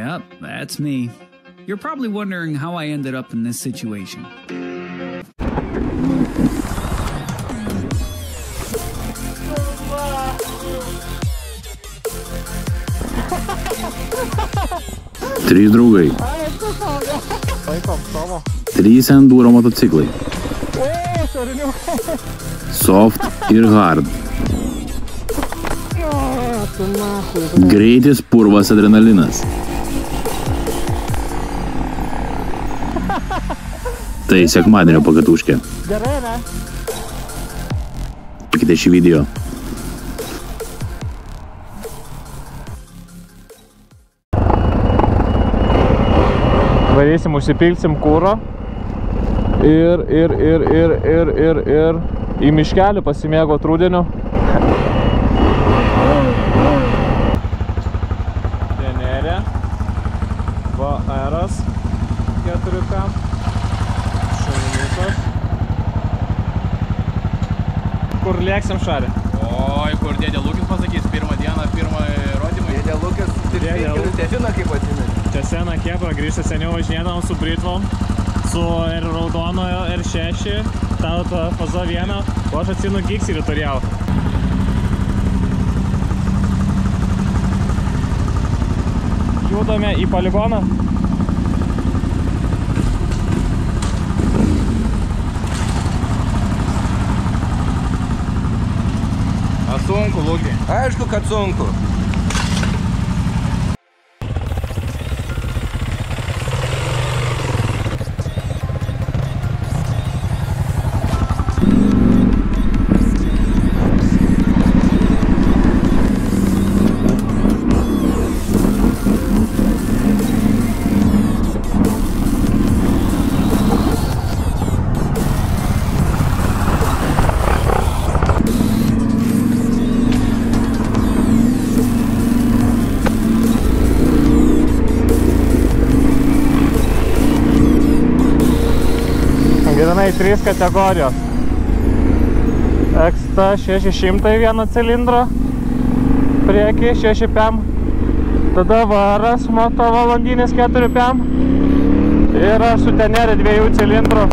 Yep, that's me. You're probably wondering how I ended up in this situation. Trys draugai. 3 enduro motociklai. Soft ir hard. Greitis, purvas, adrenalinas. Tai sekmadienio pakatuškė. Gerai, ne? Pakite šį video. Varysim, užsipilsim kūro ir į miškelį pasimėgot rudeniu. Tenerė, VR'as 4K, šauniukas. Kur lėksim, Šarė? Oi, kur dėdė Lukis pasakys, pirmą dieną, pirmą rodymą. Dėdė Lukis, žino kaip atsimė. Čia sena kebra, grįžta seniau važinėdavom su Britvom, su ir raudonojo R6, tauto faza 1, o aš atsinu Gixerį turėjau. Judame į poligoną. A sunku, Luki? Aišku, kad sunku. Grinai 3 kategorijos. XT 600 vieną cilindrą, priekį 6 PM, tada VR'as moto valandinis 4 PM ir aš su Tenerė 2 cilindrų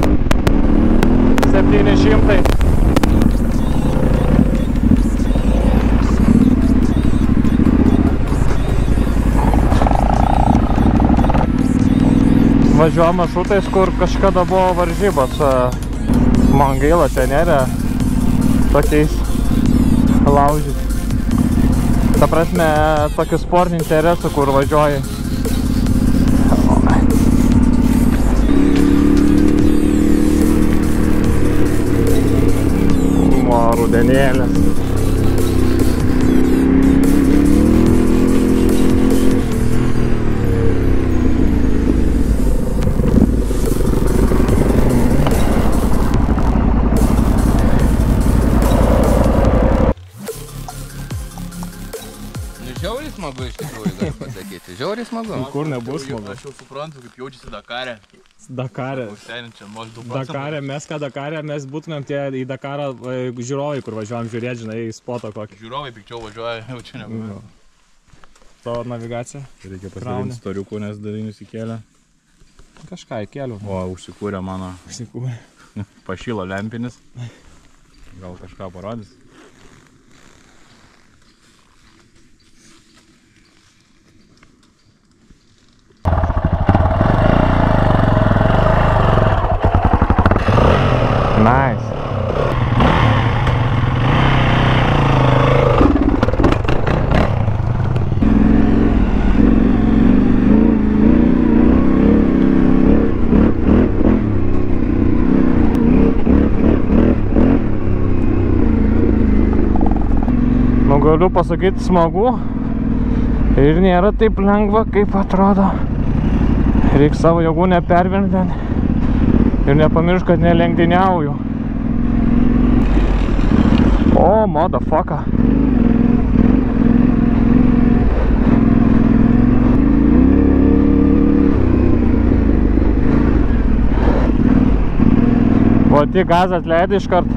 700. Važiuojam maršrutais, kur kažkada buvo varžybos. Man gaila Tenerė tokiais laužyti. Ta prasme, tokių sportinių interesų, kur važiuoji. Rudenėlės. Žiauriai smagu iš tikrųjų, galiu pasakyti. Žiauriai smagu. Kur nebus smagu? Aš jau suprantu, kaip jaučiasi Dakare. Dakare. Dakare, mes ką Dakare, mes būtumėm tie į Dakarą žiūrovai, kur važiuojam žiūrėti, žinai, į spotą kokį. Žiūrovai pikčiau važiuoja, jau čia nebūna. Tavo navigacija? Reikia pasidalinti storiukų, nes dalinius įkėlė. Kažką įkėliau. O, užsikūrė mano. Užsikūrė. Pašylo lempinis. Gal kažką parodys. Nice. Nu, galiu pasakyti, smagu ir nėra taip lengva, kaip atrodo. Reikia savo jėgų nepervertinti ir nepamiršti, kad nelenktyniauju. O, motherfucker. O tik gazą atleidai iškart.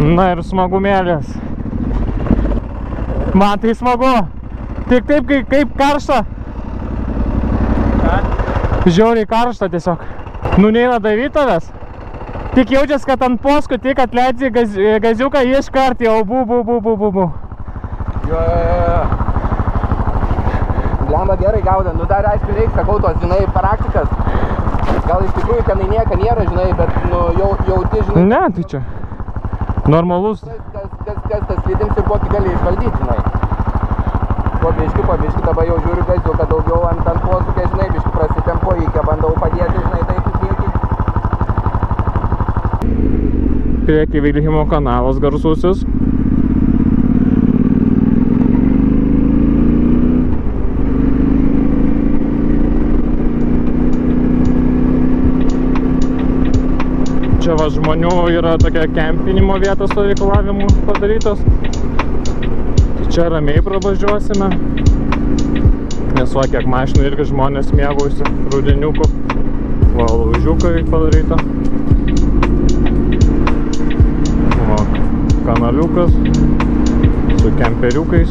Na ir smagumėlės. Man tai smagu. Tik taip, kaip karšta. Žiauriai karšta tiesiog. Nu neina daryti tavęs. Tik jaučias, kad ant poskų tik atleidži gaziuką iškart jau bu. Jo. Blemba gerai gauda, nu dar aišku reikia, sakau, tos, žinai, praktikas. Gal iš tikrųjų tenai nieko nėra, žinai, bet nu jauti, žinai. Ne, tai čia normalus. Kas tas slidims ir kokį gali išvaldyti, žinai. Po biški, dabar jau žiūriu gaziuką daugiau ant posūkio, žinai, biški prasitempo įkę, bandau padėti, žinai, taip į priekį. Priekį Vilhelmo kanalas garsusis. Čia va žmonių yra tokia kempinimo vietos stovyklavimų padarytos. Tai čia ramiai pravažiuosime. Nes va kiek mašinų irgi žmonės mėgausi rudeniukų. Va laužiukai padaryta. Va kanaliukas su kemperiukais.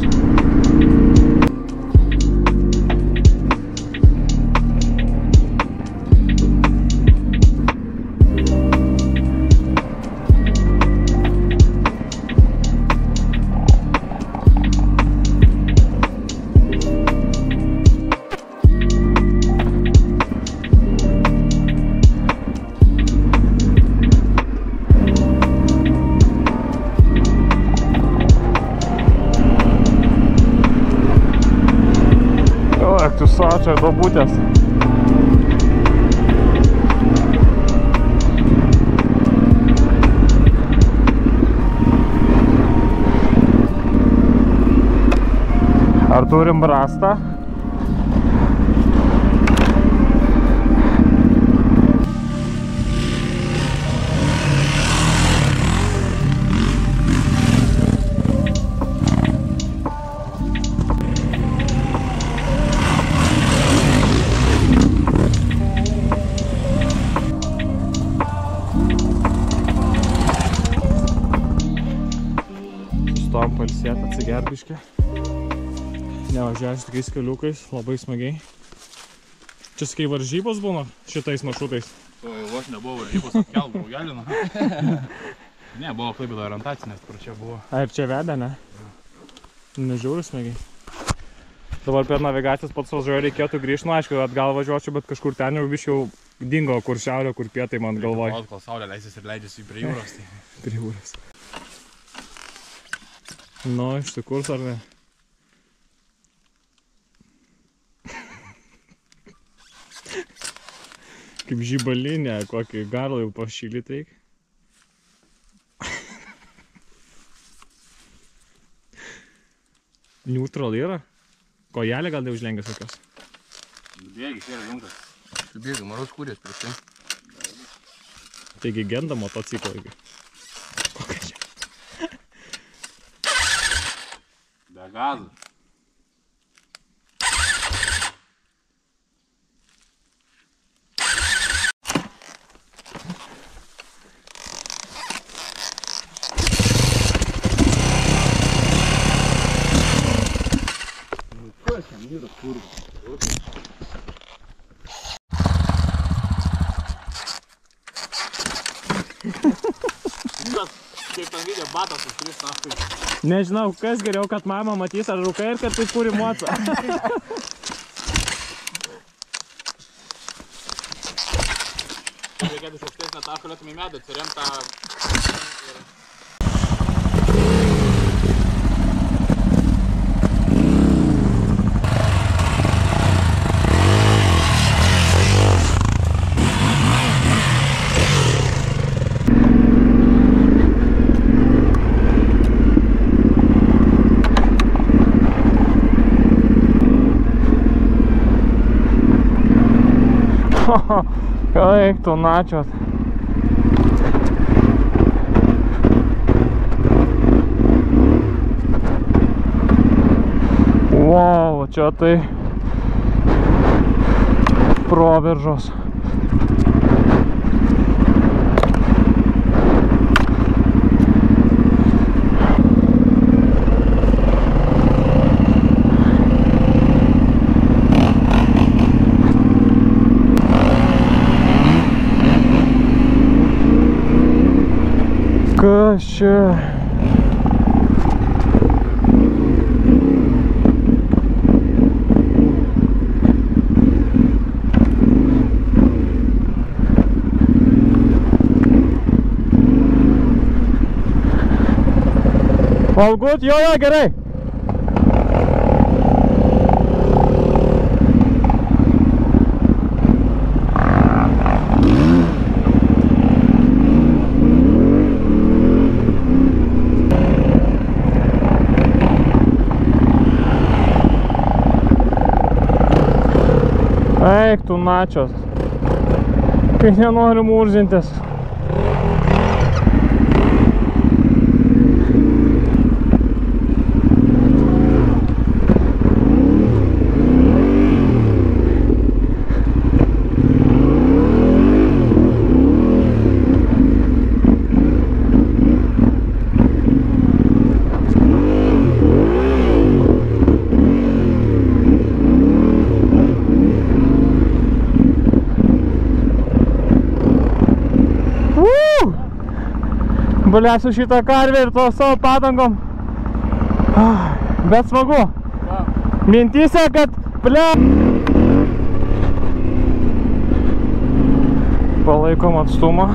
Čia dobutės. Ar turim rastą? Palsėt, atsigerbiškė. Nevažiavęs tokiais keliukais, labai smagiai. Čia sakai varžybos būna šitais maršrutais? Vos nebuvo varžybos atkel, buvo galina. Ne, buvo Klaipėdo orientacinės, kur čia buvo. A, ir čia vedė, ne? Nežiūriu smagiai. Dabar per navigacijos pats važiuoju reikėtų grįžti, nu aišku, atgal važiuočiau, bet kažkur ten jau biškiau dingo, kur šiaurė, kur pietai man galvoj. Kol saulė leisis ir leidžiasi prie jūros. Prie jūros. Nu, išsikurs ar ne? Kaip žibalinė, kokį garlą jau pašylyt reik. Neutral yra? Kojelė gal neužlengęs kokios? Bėgi, čia yra jungtas. Bėgi, maros kūrės prieš tai. Taigi genda motociklo irgi. Kokia čia? Be gazų. Kas jam yra kurva? Kaip ten video batas užkris naftai. Nežinau, kas geriau, kad mama matys ar rūkai ir kad tai kūri mocą. Reikėtų šaukštesnę tą galėtum į medį atsiremt tą... Eik tu načios. Wow, čia tai proveržos. Kas čia? All good? Jo, gerai. Eik tu načios, kai nenori murzintis. Blia, su šitą karvę ir to savo padangom. Bet smagu. Mintyse, kad blia. Palaikom atstumą.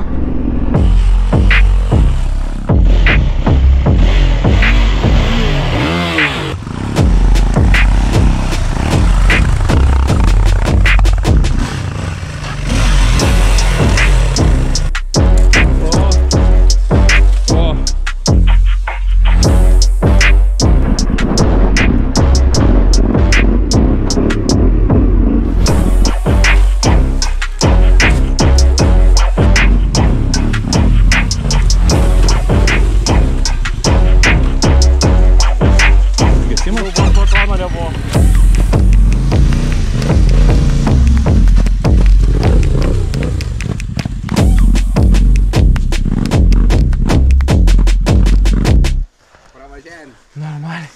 Normaliai.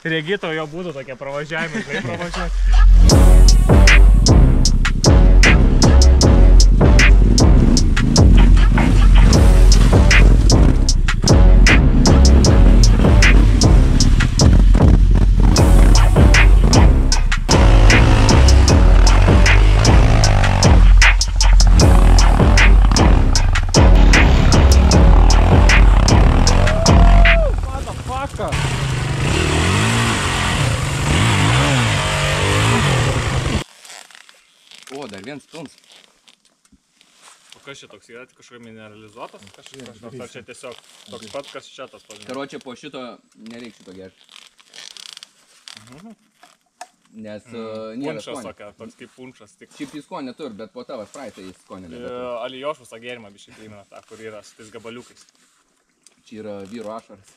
Regito jo būtų tokie pravažiavimai, kai pravažiuoti. O, dar vienas pilnas. O kas čia toks yra? Kažkokia mineralizuotas? Ar čia tiesiog toks pat, kas čia tas pažinė? Karočią, po šito nereik šito gerti. Nes nėra punšas skonio. tokia, toks kaip punšas. Tik... Šiaip jis skonį turi, bet po tavo spraitą jis skonį nebeturi. Alijošus tą gėrimą biškai primena tą, kur yra su tais gabaliukais. Čia yra vyro ašaras.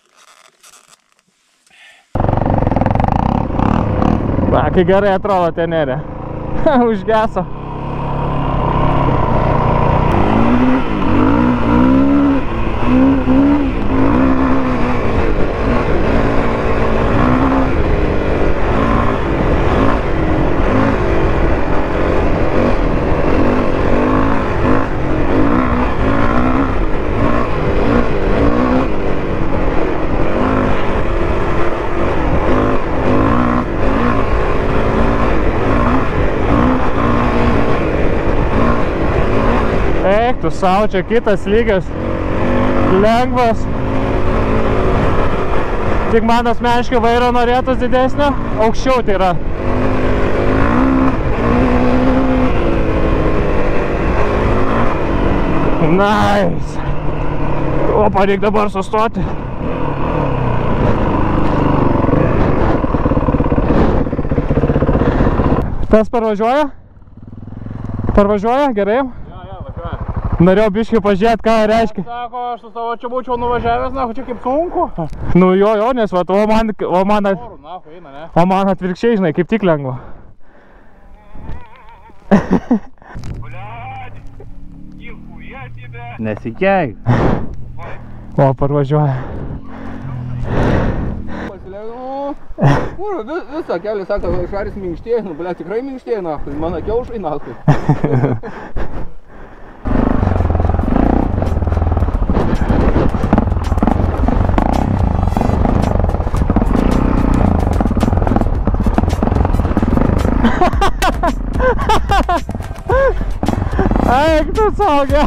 Va, kai gerai atrodo tenerė. Užgeso. Eik tu savo, čia kitas lygias, lengvas. Tik man asmeniškai vairo norėtus didesnio, aukščiau tai yra. Nice. Opa, reik dabar sustoti. Tas parvažiuoja? Parvažiuoja, gerai? Norėjau biškai pažiūrėti, ką reiškia. Sako, aš su savo čia būčiau nuvažiavęs, nahu, čia kaip sunku. Nu jo, nes va, o man atvirkščiai, žinai, kaip tik lengva. Nesikeik. O, parvažiuoja. Visą kelią, sako, šaris minkštėja, nu, blia, tikrai minkštėja, nahu, mano kiaušai, nahu. suaugę.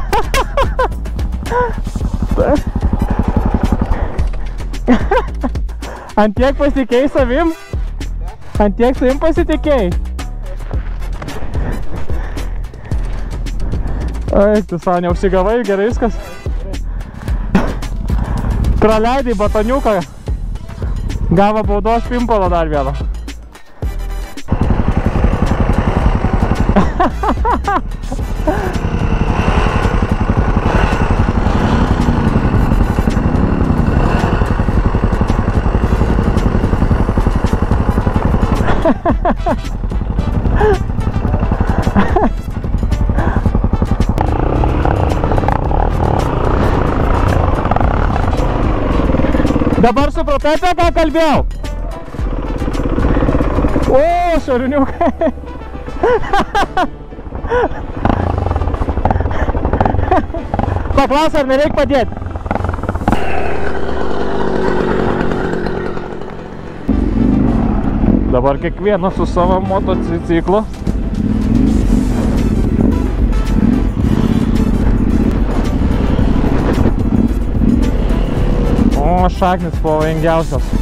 Ant tiek pasitikėjai savim? Ant tiek savim pasitikėjai? Eik, tu savo neužsigavai, gerai viskas. Praleidai batoniuką. Gavo baudos pimpalo dar vieną. Dabar supratai, apie ką kalbėjau? O, šariniukai. Paklaus, ar nereik padėti? Dabar kiekvienas su savo motociklu. O, šaknis pavojingiausias.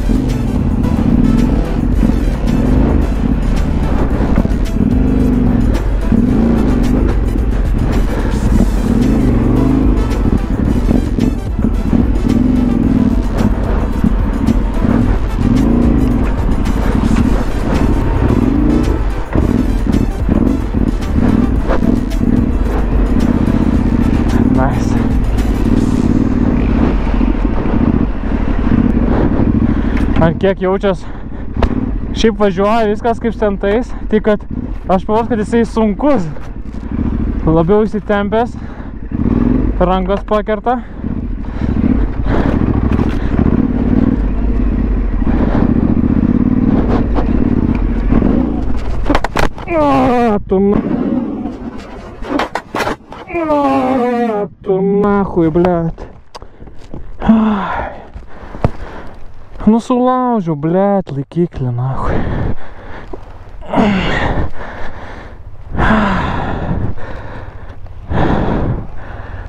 Kiek jaučias, šiaip važiuoja viskas kaip stentais, tik kad aš pavarau, kad jisai sunkus, labiau įsitempęs, rankos pakerta. Tu nahui, blėt. Nu sulaužiau, blėt, laikiklį, nahui.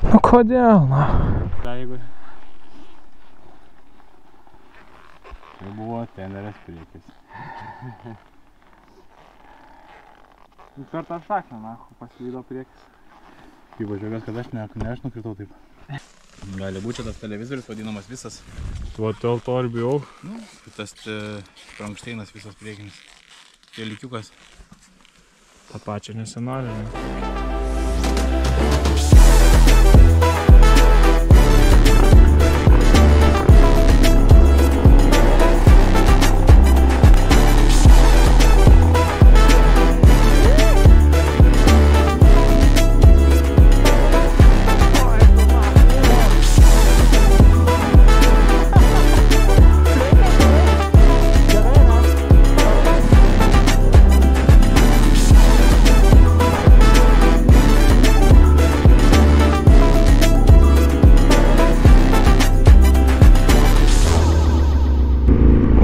Nu kodėl, na? Jeigu tai buvo tenerės priekis. Per tą šakną, nahui, paslydo priekis. Kaip važiuogas, kad aš nukritau taip. Gali būti tas televizorius vadinamas visas. Va, dėl to ir bijau. Nu, tas prankšteinas visas priekinis. Kelikiukas. tą pačią nesinori.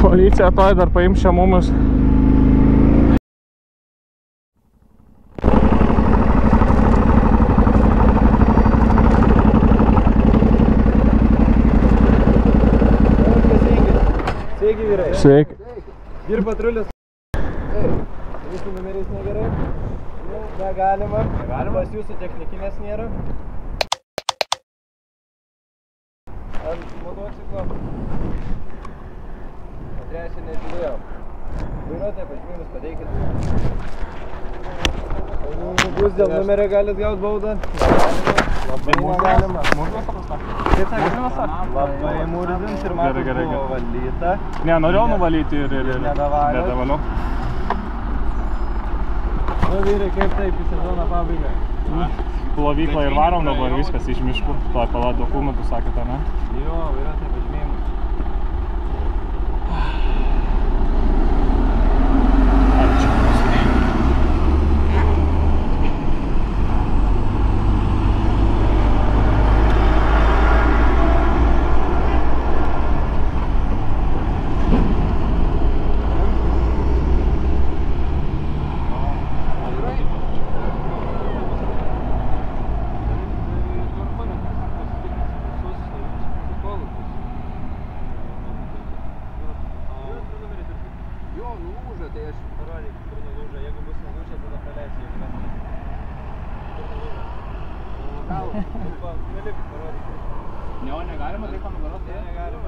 Policija toj dar paims čia mumus. Sveiki, vyrai. Sveiki. Dirba patrulis. Jūsų numeris negerai? Negalima. Pas jūsų technikinės nėra. Ant motociklo. Adresį nežiūrėjau. Vairuotojai pažymėjimus pateikit. Bus dėl numerio galit gauti baudą. Labai negalima. Kaip sakė? Labai mūridins ir matot buvo valyta. Ne, norėjau nuvalyti ir nedavaliau. Nu vyrai, kaip taip į sezoną pabaigą? Plovyklą ir varom dabar viskas iš miškų. Tuoj palat dokumentų sakėte, ne? Jo, vairuotojai pažymėjimus. nulūžo, tai aš... Parodyk, kur nulūžo. Jeigu bus nulūžę, tada praleisi, jeigu mes... Kur nulūžo? Gal? Nulip, parodyk. Ne, o negalima taip nugarot? Ne, negalima.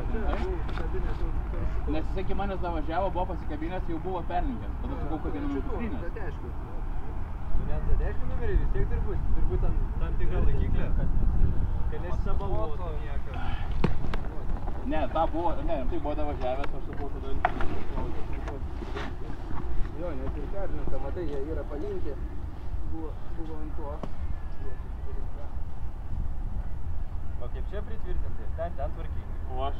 Nes jis iki manęs davažiavo, buvo pasikabinęs, jau buvo perlinkęs. Tada sakau, kad vienam nutrynęs. Aišku. Net zadeškių numerį vis tiek turbūt tam tikrą laikiklę. Kai nesisabaluotų niekas. Ne, tai buvo davažiavęs, aš sakau, tada... Jo, net ir perlinka, matai, jie yra palinkę. Buvo ant to. O kaip čia pritvirtinti? Ten tvarkingai. O aš...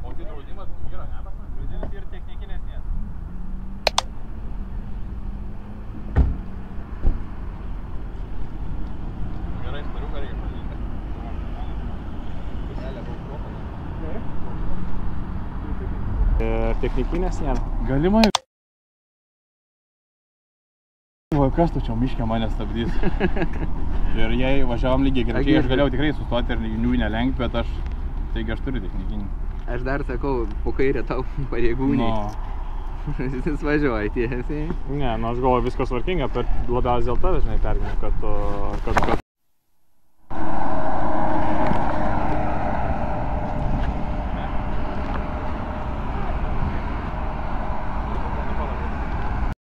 O tai draudimas yra, ne? Draudimas ir technikinės nėra. Gerai, spariuką reikia palinti. Technikinės nėra. Galimai. Kas tu čia miške mane stabdys? Ir jei važiavom lygiai greičiai, aš galėjau tikrai sustoti ir jų nelenkt, bet taigi aš turiu technikinį. Aš dar sakau, po kairę tau pareigūniai. Jis važiuoja tiesiai. Ne, aš galvoju viskas tvarkinga, bet labiausiai dėl tavęs, žinai, perginu, kad